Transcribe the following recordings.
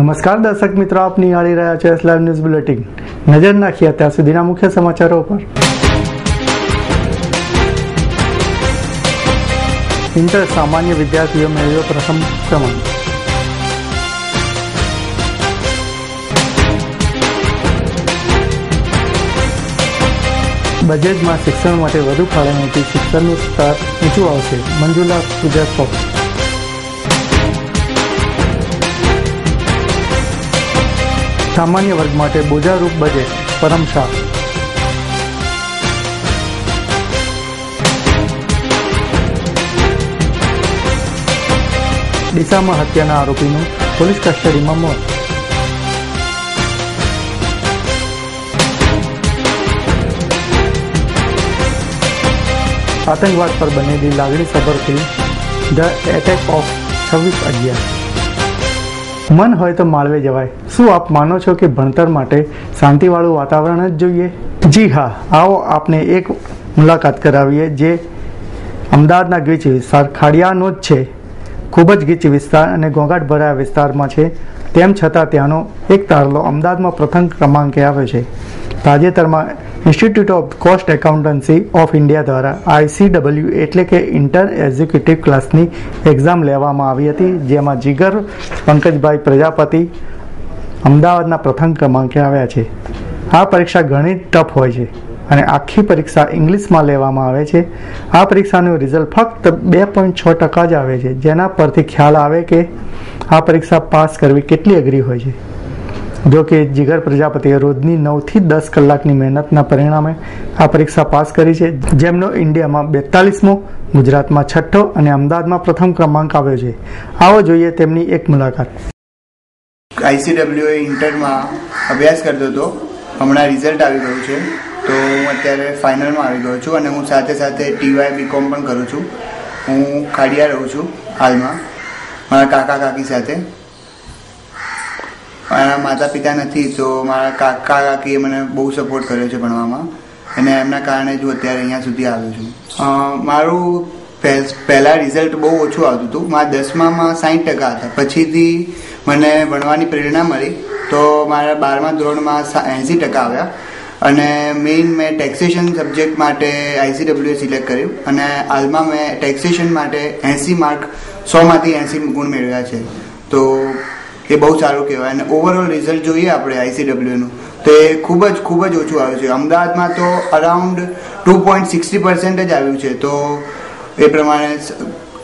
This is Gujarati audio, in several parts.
નમસ્કાર દર્શક મિત્રો, આપ નિહાળી રહ્યા છો એસ લાઈવ ન્યૂઝ બુલેટિન। નજર નાખીએ અત્યાર સુધીના મુખ્ય સમાચારો પર। ઇન્ટર સામાન્ય વિદ્યાર્થીઓ મેળવ્યો પ્રથમ ક્રમાંક। બજેટમાં શિક્ષણ માટે વધુ ફાળવણીથી શિક્ષણનું સ્તર ઊંચું આવશે, મંજુલા પૂજા। सामान्य वर्ग माटे बोजारूप बजेट, परम शाह। डीसा में हत्याना आरोपीનું पुलिस कस्टडीમાં મોત। आतंकवाद पर बनेली लागणीसभर फिल्म द एटेक ऑफ 26/11। मन होय तो माळवे जवाय। શું આપ માનો છો કે ભણતર માટે શાંતિવાળું વાતાવરણ જ જોઈએ? જી હા, આવો આપને એક મુલાકાત કરાવીએ જે અમદાવાદના ગીચ વિસ્તાર ખાડિયાનો જ છે। ખૂબ જ ગીચ વિસ્તાર અને ઘોંઘાટ ભરાયા વિસ્તારમાં છે, તેમ છતાં ત્યાંનો એક તારલો અમદાવાદમાં પ્રથમ ક્રમાંકે આવ્યો છે। તાજેતરમાં institute of cost accountancy of India દ્વારા ICW એટલે કે ઇન્ટર એક્ઝિક્યુટિવ ક્લાસની એક્ઝામ લેવામાં આવી હતી, જેમાં જીગર પંકજભાઈ પ્રજાપતિ અમદાવાદના પ્રથમ ક્રમાંકે આવ્યા છે। આ પરીક્ષા ઘણી ટફ હોય છે અને આખી પરીક્ષા ઇંગ્લિશમાં લેવામાં આવે છે। આ પરીક્ષાનું રિઝલ્ટ ફક્ત 2.6% જ આવે છે, જેના પરથી ખ્યાલ આવે કે આ પરીક્ષા પાસ કરવી કેટલી અઘરી હોય છે। જો કે જીગર પ્રજાપતિએ રોજની 9 થી 10 કલાકની મહેનતના પરિણામે આ પરીક્ષા પાસ કરી છે, જેમનો ઇન્ડિયામાં 42મો, ગુજરાતમાં 6ઠ્ઠો અને અમદાવાદમાં પ્રથમ ક્રમાંક આવ્યો છે। આવો જોઈએ તેમની એક મુલાકાત। ICW ઇન્ટરમાં અભ્યાસ કરતો હતો, હમણાં રિઝલ્ટ આવી ગયું છે, તો હું અત્યારે ફાઇનલમાં આવી ગયો છું અને હું સાથે સાથે TY BCom પણ કરું છું। હું ખાડિયા રહું છું હાલમાં મારા કાકા કાકી સાથે। મારા માતા પિતા નથી, તો મારા કાકા કાકીએ મને બહુ સપોર્ટ કર્યો છે ભણવામાં અને એમના કારણે જ હું અત્યારે અહીંયા સુધી આવ્યો છું। મારું પહેલાં રિઝલ્ટ બહુ ઓછું આવતું હતું, મારા 10મામાં 60% હતા, પછીથી મને ભણવાની પ્રેરણા મળી તો મારા 12મા ધોરણમાં 80% આવ્યા અને મેઇન મેં ટેક્સેશન સબ્જેક્ટ માટે ICW સિલેક્ટ કર્યું અને હાલમાં મેં ટેક્સેશન માટે 80 માર્ક 100માંથી 80 ગુણ મેળવ્યા છે, તો એ બહુ સારું કહેવાય। અને ઓવરઓલ રિઝલ્ટ જોઈએ આપણે ICWનું તો એ ખૂબ જ ઓછું આવ્યું છે। અમદાવાદમાં તો અરાઉન્ડ 2.60% જ આવ્યું છે, તો એ પ્રમાણે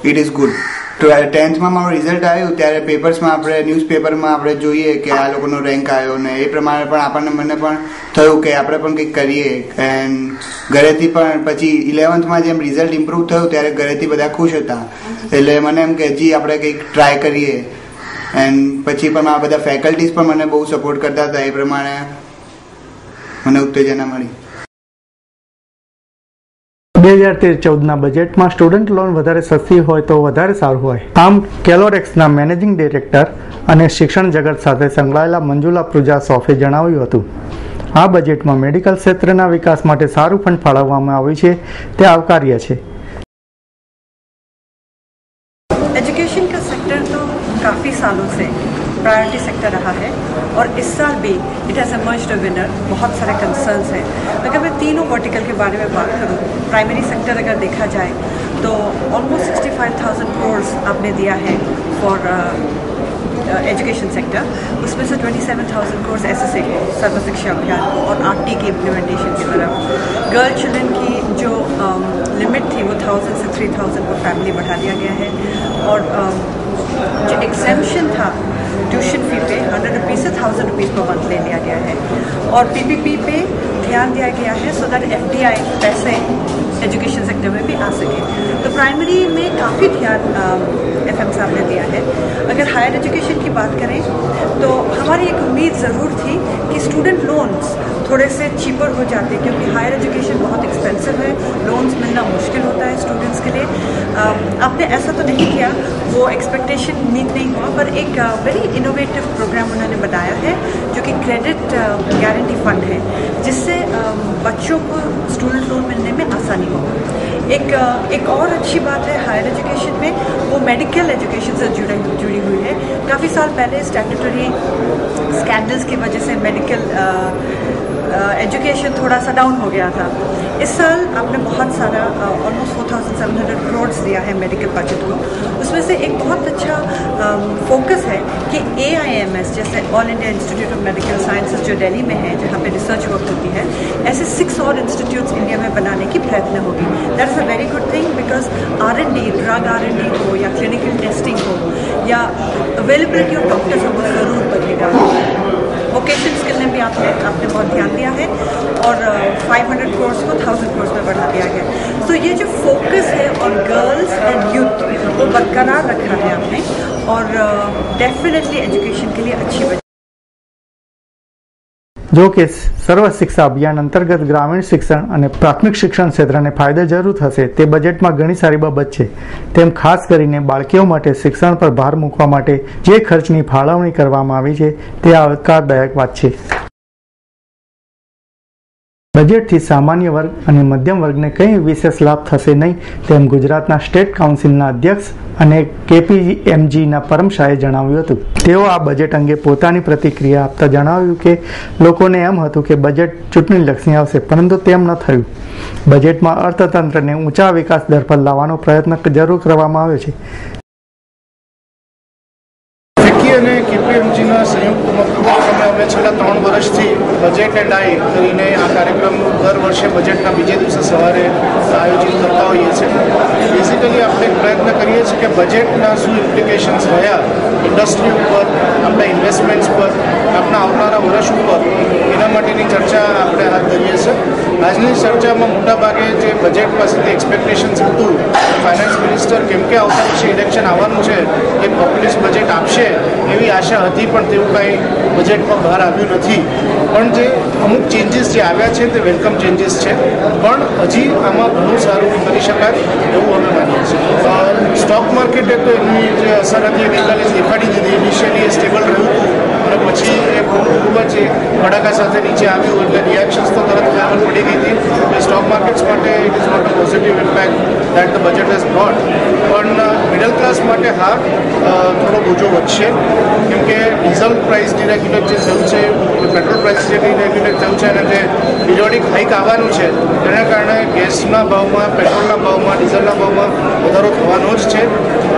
ઇટ ઇઝ ગુડ। 10થમાં મારું રિઝલ્ટ આવ્યું ત્યારે પેપર્સમાં આપણે ન્યૂઝપેપરમાં આપણે જોઈએ કે આ લોકોનો રેન્ક આવ્યો ને એ પ્રમાણે પણ મને પણ થયું કે આપણે પણ કંઈક કરીએ। એન્ડ ઘરેથી પણ પછી 11થમાં જેમ રિઝલ્ટ ઇમ્પ્રૂવ થયું ત્યારે ઘરેથી બધા ખુશ હતા, એટલે મને એમ કે હજી આપણે કંઈક ટ્રાય કરીએ। એન્ડ પછી પણ આ બધા ફેકલ્ટીઝ પણ મને બહુ સપોર્ટ કરતા હતા, એ પ્રમાણે મને ઉત્તેજના મળી। 2013-14ના બજેટમાં સ્ટુડન્ટ લોન વધારે સસ્તી હોય તો વધારે સારું હોય, આમ કેલોરેક્સના મેનેજિંગ ડિરેક્ટર અને શિક્ષણ જગત સાથે સંકળાયેલા મંજુલા પૂજા જણાવ્યું હતું। આ બજેટમાં મેડિકલ ક્ષેત્રના વિકાસ માટે સારું ફંડ ફાળવવામાં આવ્યું છે, તે આવકાર્ય છે। एजुकेशन का सेक्टर तो काफ़ी सालों से प्रायोरिटी सेक्टर रहा है और इस साल भी it has emerged a winner. बहुत सारे कंसर्न्स हैं। अगर मैं तीनों वर्टिकल के बारे में बात करूँ, प्राइमरी सेक्टर अगर देखा जाए तो ऑलमोस्ट 65,000 करोड़ आपने दिया है फॉर एजुकेशन सेक्टर, उसमें से 27,000 करोड़ SSA को, सर्व शिक्षा अभियान को, और RT की इम्प्लीमेंटेशन की तरफ। गर्ल चिल्ड्रन की जो लिमिट थी वो 1,000 से 3,000 पर फैमिली बढ़ा दिया गया है और जो एग्जेम्पशन था ट्यूशन फी पे 100 रुपीज़ से 1,000 रुपीज़ पर मंथ ले लिया गया है और PPP पे ध्यान दिया गया है सो दैट FDI पैसे एजुकेशन सेक्टर में भी आ सके। तो प्राइमरी में काफ़ी ध्यान FM साहब ने दिया है। अगर हायर एजुकेशन की बात करें तो हमारी एक उम्मीद ज़रूर थी कि स्टूडेंट लोन्स थोड़े से चीपर हो जाते, क्योंकि हायर एजुकेशन बहुत एक्सपेंसिव है, लोन्स मिलना मुश्किल होता है स्टूडेंट्स के लिए। आपने ऐसा तो नहीं किया, वो एक्सपेक्टेशन मीट नहीं हुआ, पर एक वेरी इनोवेटिव प्रोग्राम उन्होंने बनाया है जो कि क्रेडिट गारंटी फंड है, जिससे बच्चों को स्टूडेंट लोन मिलने में आसानी हो। एक और अच्छी बात है हायर एजुकेशन में, वो मेडिकल एजुकेशन से जुड़ी हुई है। काफ़ी साल पहले स्टैट्यूटरी स्कैंडल्स की वजह से मेडिकल एजुकेशन थोड़ा सा डाउन हो गया था। इस साल आपने बहुत सारा ऑलमोस्ट 4700 करोड़ दिया है मेडिकल बजट को। उसमें से एक बहुत अच्छा फोकस है कि AIMS जैसे all India institute of medical sciences जो दिल्ली में है, जहाँ पे रिसर्च वर्क होती है, ऐसे 6 और इंस्टीट्यूट्स इंडिया में बनाने की प्रयत्न होगी। That is a very good thing, because R&D, drug R&D हो या क्लिनिकल टेस्टिंग हो या अवेलेबिलिटी ऑफ डॉक्टर्स हो, वो ज़रूर बढ़ेगा। वोकेशन स्किल में भी आपने बहुत ध्यान दिया है और 500 करोड़ को 1000 करोड़ में बढ़ा दिया गया। तो ये जो फोकस है ऑन गर्ल्स एंड यूथ, वो बरकरार रखा है आपने, और डेफिनेटली एजुकेशन के लिए अच्छी वजह। જો કે સર્વ શિક્ષા અભિયાન અંતર્ગત ગ્રામીણ શિક્ષણ અને પ્રાથમિક શિક્ષણ ક્ષેત્રને ફાયદા જરૂર થશે તે બજેટમાં ઘણી સારી બાબત છે, તેમ ખાસ કરીને બાળકીઓ માટે શિક્ષણ પર ભાર મૂકવા માટે જે ખર્ચની ફાળવણી કરવામાં આવી છે તે આવકારદાયક વાત છે। બજેટથી સામાન્ય વર્ગ અને મધ્યમ વર્ગને કંઈ વિશેષ લાભ થશે નહીં, તેમ ગુજરાતના સ્ટેટ કાઉન્સિલના અધ્યક્ષ અને KPMGના પરમશાહે જણાવ્યું હતું। તેઓ આ બજેટ અંગે પોતાની પ્રતિક્રિયા આપતા જણાવ્યું કે લોકોને એમ હતું કે બજેટ ચૂંટણીલક્ષી આવશે, પરંતુ તેમ ન થયું। બજેટમાં અર્થતંત્રને ઊંચા વિકાસ દર પર લાવવાનો પ્રયત્ન જરૂર કરવામાં આવ્યો છે। અને KPMGના સંયુક્ત ઉપક્રમે અમે છેલ્લા 3 વર્ષથી બજેટ એન્ડ આઈ કરીને આ કાર્યક્રમ દર વર્ષે બજેટના બીજે દિવસે સવારે આયોજિત કરતા હોઈએ છીએ। બેઝિકલી આપણે પ્રયત્ન કરીએ છીએ કે બજેટના શું ઇમ્પ્લિકેશન્સ રહ્યા ઇન્ડસ્ટ્રી ઉપર, આપણા ઇન્વેસ્ટમેન્ટ્સ પર, આપણા આવનારા વર્ષ ઉપર, એના માટેની ચર્ચા આપણે હાથ ધરીએ છીએ। આજની ચર્ચામાં મોટાભાગે જે બજેટ પાસેથી એક્સપેક્ટેશન્સ હતું, ફાઇનાન્સ મિનિસ્ટર કેમ કે આવતા વર્ષે ઇલેક્શન આવવાનું છે એ પોપ્યુલિસ્ટ બજેટ આપશે એવી આશા હતી, પણ તેવું કાંઈ બજેટમાં બહાર આવ્યું નથી। પણ જે અમુક ચેન્જીસ જે આવ્યા છે તે વેલકમ ચેન્જીસ છે, પણ હજી આમાં ઘણું સારું કરી શકાય એવું અમે માનીએ છીએ। સ્ટોક માર્કેટે તો એની જે અસર હતી ગઈકાલે દેખાડી દીધી। ઇનિશિયલી એ સ્ટેબલ રહ્યું હતું અને પછી એ ખૂબ જ કડાકા સાથે નીચે આવ્યું, એટલે રિએક્શન્સ તો તરત ખબર પડી ગઈ હતી કે સ્ટોક માર્કેટ્સ માટે it is not a positive impact that the budget has brought. પણ મિડલ ક્લાસ માટે હા થોડો બોજો વધશે, કેમ કે ડીઝલ પ્રાઇસ ડિરેગ્યુલેટ જે થયું છે, પેટ્રોલ પ્રાઇસ જે ડિરેગ્યુલેટ થયું છે અને જે પિરિયોડિક હાઇક આવવાનું છે તેના કારણે ગેસના ભાવમાં, પેટ્રોલના ભાવમાં, ડીઝલના ભાવમાં વધારો થવાનો જ છે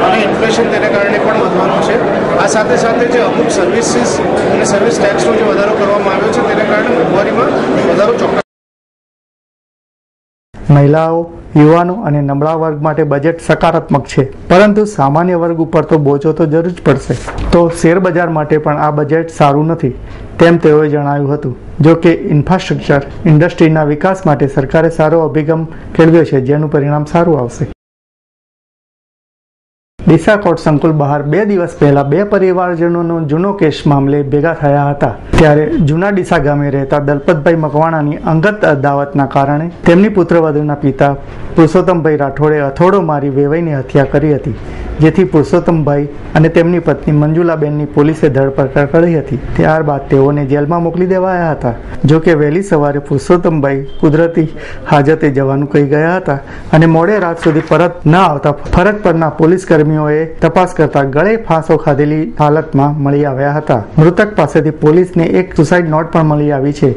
અને ઇન્ફ્લેશન તેને કારણે પણ વધવાનું છે। આ સાથે સાથે જે અમુક સર્વિસીસ અને સર્વિસ ટેક્સનો જે વધારો કરવામાં આવ્યો છે તેને કારણે મોંઘવારીમાં વધારો ચોક્કસ। મહિલાઓ, યુવાનો અને નબળા વર્ગ માટે બજેટ સકારાત્મક છે, પરંતુ સામાન્ય વર્ગ ઉપર તો બોજો તો જરૂર જ પડશે। તો શેર બજાર માટે પણ આ બજેટ સારું નથી, તેમ તેઓએ જણાવ્યું હતું। જો કે ઇન્ફ્રાસ્ટ્રક્ચર ઇન્ડસ્ટ્રીના વિકાસ માટે સરકારે સારો અભિગમ કેળવ્યો છે, જેનું પરિણામ સારું આવશે। ડીસા કોર્ટ સંકુલ બહાર 2 દિવસ પહેલા 2 પરિવારજનોનો જૂનો કેસ મામલે ભેગા થયા હતા, ત્યારે જૂના ડીસા ગામે રહેતા દલપતભાઈ મકવાણાની અંગત અદાવતના કારણે તેમની પુત્રવધૂના પિતા પુરુષોત્તમભાઈ રાઠોડે હથોડો મારી વેવાઈની હત્યા કરી હતી, જેથી પુરુષોત્તમભાઈ અને તેમની પત્ની મંજુલાબેનની પોલીસે ધરપકડ કરી હતી। ત્યારબાદ તેઓને જેલમાં મોકલી દેવાયા હતા। જો કે વહેલી સવારે પુરુષોત્તમભાઈ કુદરતી હાજતે જવાનું કહી ગયા હતા અને મોડે રાત સુધી પરત ન આવતા ફરજ પરના પોલીસ કર્મીઓએ તપાસ કરતા ગળે ફાંસો ખાધેલી હાલતમાં મળી આવ્યા હતા। મૃતક પાસેથી પોલીસને એક સુસાઇડ નોટ પણ મળી આવી છે।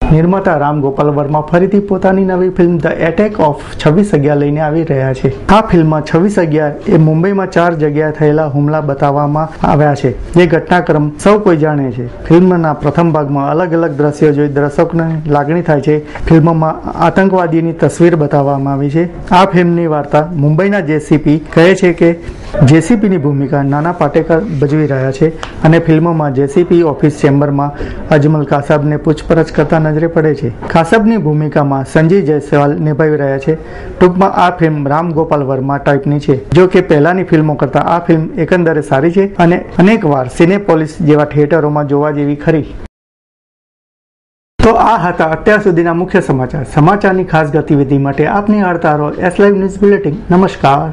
નિર્માતા રામ ગોપાલ વર્મા ફરીથી પોતાની નવી ફિલ્મ ધ એટેક ઓફ 26/11 લઈને આવી રહ્યા છે। આ ફિલ્મમાં 26/11 એ મુંબઈમાં 4 જગ્યાએ થયેલા હુમલા બતાવવામાં આવ્યા છે, જે ઘટનાક્રમ સૌ કોઈ જાણે છે। ફિલ્મના પ્રથમ ભાગમાં અલગ અલગ દ્રશ્યો જોઈ દર્શકોને લાગણી થાય છે। ફિલ્મમાં આતંકવાદીની તસવીર બતાવવામાં આવી છે। આ ફિલ્મની વાર્તા મુંબઈના જેસીપી કહે છે કે જેસીપીની ભૂમિકા નાના પાટેકર ભજવી રહ્યા છે અને ફિલ્મમાં જેસીપી ઓફિસ ચેમ્બરમાં અજમલ કાસબને પૂછપરછ કરતા નજરે પડે છે। કાસબની ભૂમિકામાં સંજય જયસ્વાલ નિભાવી રહ્યા છે। ટૂંકમાં આ ફિલ્મ રામ ગોપાલ વર્મા ટાઈપની છે। જો કે પહેલાની ફિલ્મો કરતાં આ ફિલ્મ એકંદરે સારી છે અને અનેકવાર સિનેપોલિસ જેવા થિયેટરોમાં જોવા જેવી ખરી। તો આ હતા અત્યાર સુધીના મુખ્ય સમાચાર। સમાચારની ખાસ ગતિવિધિ માટે આપની નિહાળતા રહો S Live ન્યૂઝ બુલેટિન। નમસ્કાર।